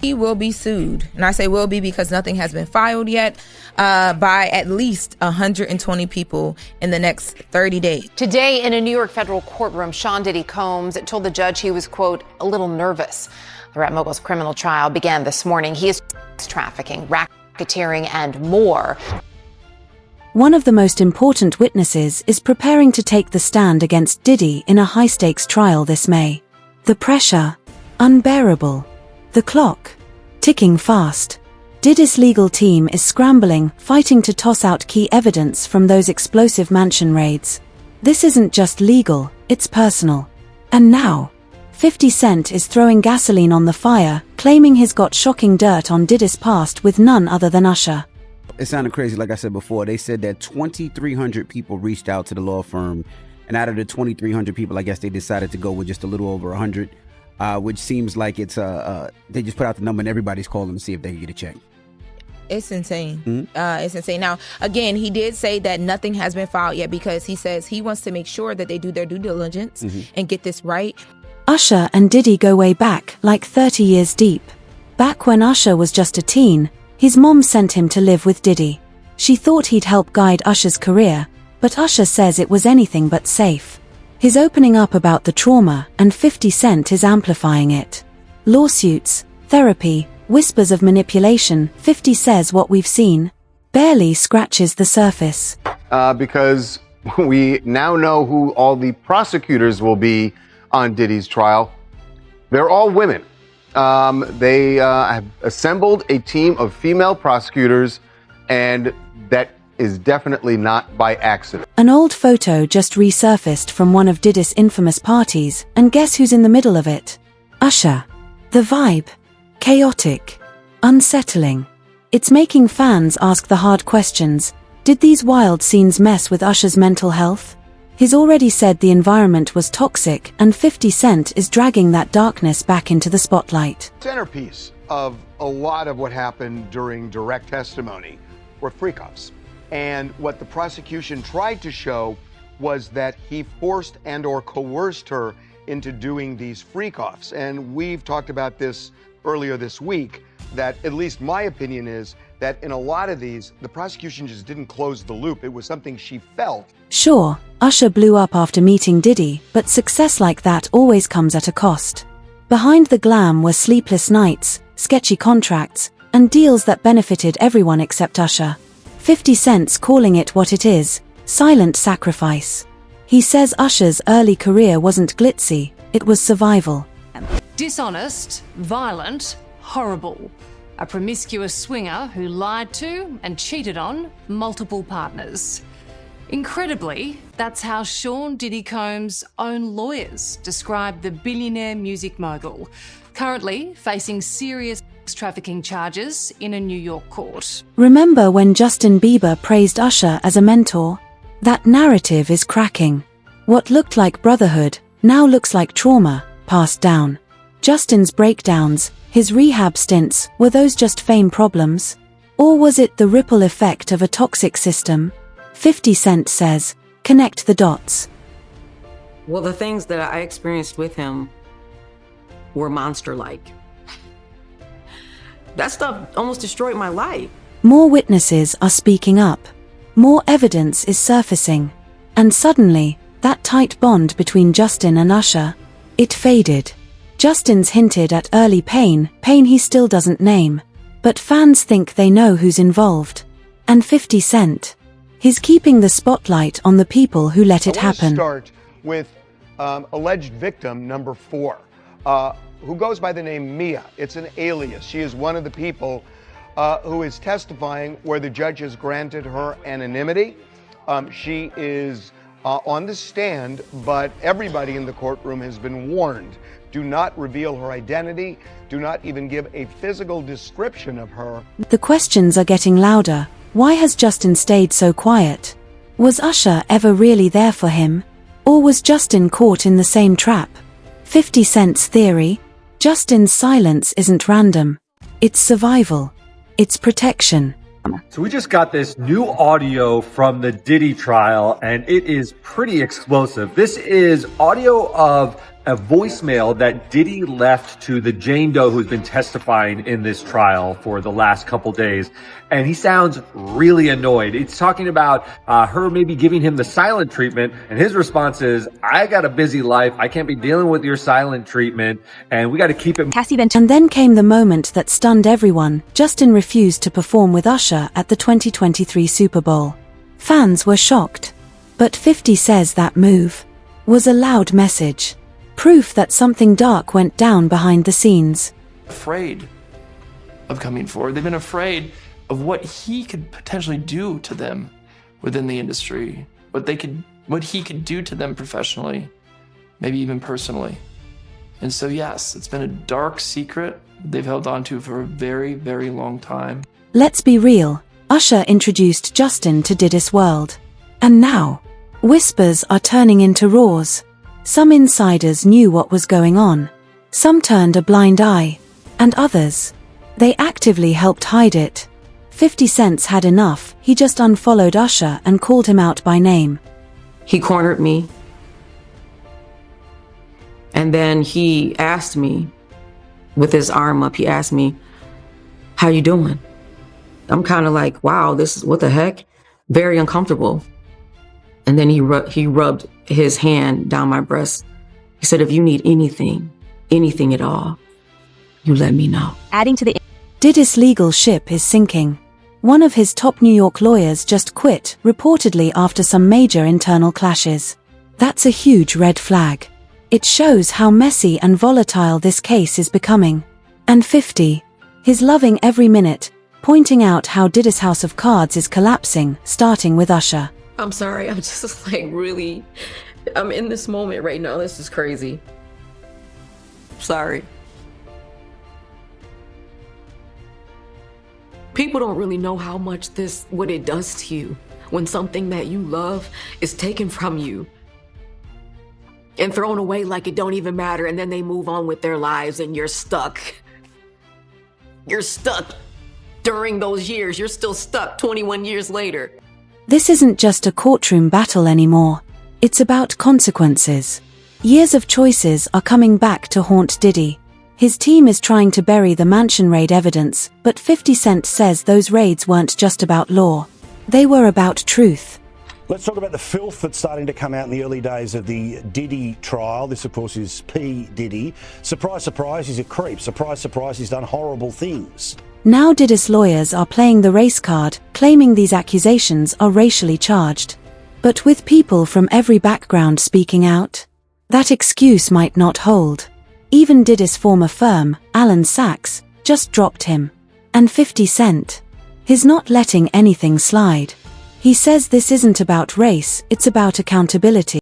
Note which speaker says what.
Speaker 1: he will be sued. And I say will be because nothing has been filed yet, by at least 120 people in the next 30 days.
Speaker 2: Today in a New York federal courtroom, Sean Diddy Combs told the judge he was, quote, a little nervous. The rap mogul's criminal trial began this morning. He is trafficking, racketeering, and more.
Speaker 3: One of the most important witnesses is preparing to take the stand against Diddy in a high-stakes trial this May. The pressure, unbearable. The clock, ticking fast. Diddy's legal team is scrambling, fighting to toss out key evidence from those explosive mansion raids. This isn't just legal, it's personal. And now, 50 Cent is throwing gasoline on the fire, claiming he's got shocking dirt on Diddy's past with none other than Usher.
Speaker 4: It sounded crazy, like I said before. They said that 2,300 people reached out to the law firm, and out of the 2,300 people, I guess they decided to go with just a little over 100, which seems like it's they just put out the number and everybody's calling to see if they can get a check.
Speaker 1: It's insane.
Speaker 4: Mm-hmm.
Speaker 1: It's insane. Now, again, he did say that nothing has been filed yet because he says he wants to make sure that they do their due diligence and get this right.
Speaker 3: Usher and Diddy go way back, like 30 years deep. Back when Usher was just a teen, his mom sent him to live with Diddy. She thought he'd help guide Usher's career, but Usher says it was anything but safe. He's opening up about the trauma, and 50 Cent is amplifying it. Lawsuits, therapy, whispers of manipulation. 50 says what we've seen barely scratches the surface.
Speaker 5: Because we now know who all the prosecutors will be on Diddy's trial. They're all women. They have assembled a team of female prosecutors, and that is definitely not by accident.
Speaker 3: An old photo just resurfaced from one of Diddy's infamous parties, and guess who's in the middle of it? Usher. The vibe. Chaotic. Unsettling. It's making fans ask the hard questions. Did these wild scenes mess with Usher's mental health? He's already said the environment was toxic, and 50 Cent is dragging that darkness back into the spotlight.
Speaker 6: Centerpiece of a lot of what happened during direct testimony were freak-offs. And what the prosecution tried to show was that he forced and or coerced her into doing these freak-offs. And we've talked about this earlier this week, that at least my opinion is that in a lot of these, the prosecution just didn't close the loop. It was something she felt.
Speaker 3: Sure, Usher blew up after meeting Diddy, but success like that always comes at a cost. Behind the glam were sleepless nights, sketchy contracts, and deals that benefited everyone except Usher. 50 Cent's calling it what it is, silent sacrifice. He says Usher's early career wasn't glitzy, it was survival.
Speaker 7: Dishonest, violent, horrible. A promiscuous swinger who lied to and cheated on multiple partners. Incredibly, that's how Sean Diddy Combs' own lawyers describe the billionaire music mogul, currently facing serious trafficking charges in a New York court.
Speaker 3: Remember when Justin Bieber praised Usher as a mentor? That narrative is cracking. What looked like brotherhood now looks like trauma passed down. Justin's breakdowns, his rehab stints, were those just fame problems? Or was it the ripple effect of a toxic system? 50 Cent says, connect the dots.
Speaker 8: Well, the things that I experienced with him were monster-like. That stuff almost destroyed my life.
Speaker 3: More witnesses are speaking up. More evidence is surfacing. And suddenly, that tight bond between Justin and Usher, it faded. Justin's hinted at early pain he still doesn't name. But fans think they know who's involved. And 50 Cent. He's keeping the spotlight on the people who let it happen.
Speaker 6: I want to start with alleged victim number 4, who goes by the name Mia. It's an alias. She is one of the people who is testifying where the judge has granted her anonymity. She is on the stand, but everybody in the courtroom has been warned. Do not reveal her identity. Do not even give a physical description of her.
Speaker 3: The questions are getting louder. Why has Justin stayed so quiet? Was Usher ever really there for him? Or was Justin caught in the same trap? 50 Cent's theory? Justin's silence isn't random. It's survival. It's protection.
Speaker 9: So we just got this new audio from the Diddy trial, and it is pretty explosive. This is audio of a voicemail that Diddy left to the Jane Doe who's been testifying in this trial for the last couple days. And he sounds really annoyed. It's talking about her maybe giving him the silent treatment. And his response is, I got a busy life. I can't be dealing with your silent treatment. And we got to keep it.
Speaker 3: And then came the moment that stunned everyone. Justin refused to perform with Usher at the 2023 Super Bowl. Fans were shocked. But 50 says that move was a loud message. Proof that something dark went down behind the scenes.
Speaker 10: Afraid of coming forward. They've been afraid of what he could potentially do to them within the industry, what he could do to them professionally, maybe even personally. And so yes, it's been a dark secret they've held on to for a very, very long time.
Speaker 3: Let's be real. Usher introduced Justin to Diddy's world. And now, whispers are turning into roars. Some insiders knew what was going on. Some turned a blind eye. And others, they actively helped hide it. 50 Cent had enough. He just unfollowed Usher and called him out by name.
Speaker 8: He cornered me. And then he asked me, with his arm up, he asked me, how you doing? I'm kind of like, wow, this is, what the heck? Very uncomfortable. And then he rubbed his hand down my breast. He said, if you need anything at all, you let me know.
Speaker 3: Diddy's legal ship is sinking. One of his top New York lawyers just quit, reportedly after some major internal clashes. That's a huge red flag. It shows how messy and volatile this case is becoming. And 50, he's loving every minute, pointing out how Diddy's house of cards is collapsing, starting with Usher.
Speaker 8: I'm sorry, I'm just like really, I'm in this moment right now. This is crazy. Sorry. People don't really know how much what it does to you when something that you love is taken from you and thrown away like it don't even matter, and then they move on with their lives and you're stuck. You're stuck during those years. You're still stuck 21 years later.
Speaker 3: This isn't just a courtroom battle anymore. It's about consequences. Years of choices are coming back to haunt Diddy. His team is trying to bury the mansion raid evidence, but 50 Cent says those raids weren't just about law. They were about truth.
Speaker 11: Let's talk about the filth that's starting to come out in the early days of the Diddy trial. This, of course, is P. Diddy. Surprise, surprise, he's a creep. Surprise, surprise, he's done horrible things.
Speaker 3: Now Diddy's lawyers are playing the race card, claiming these accusations are racially charged. But with people from every background speaking out, that excuse might not hold. Even Diddy's former firm, Alan Sachs, just dropped him. And 50 Cent, he's not letting anything slide. He says this isn't about race, it's about accountability.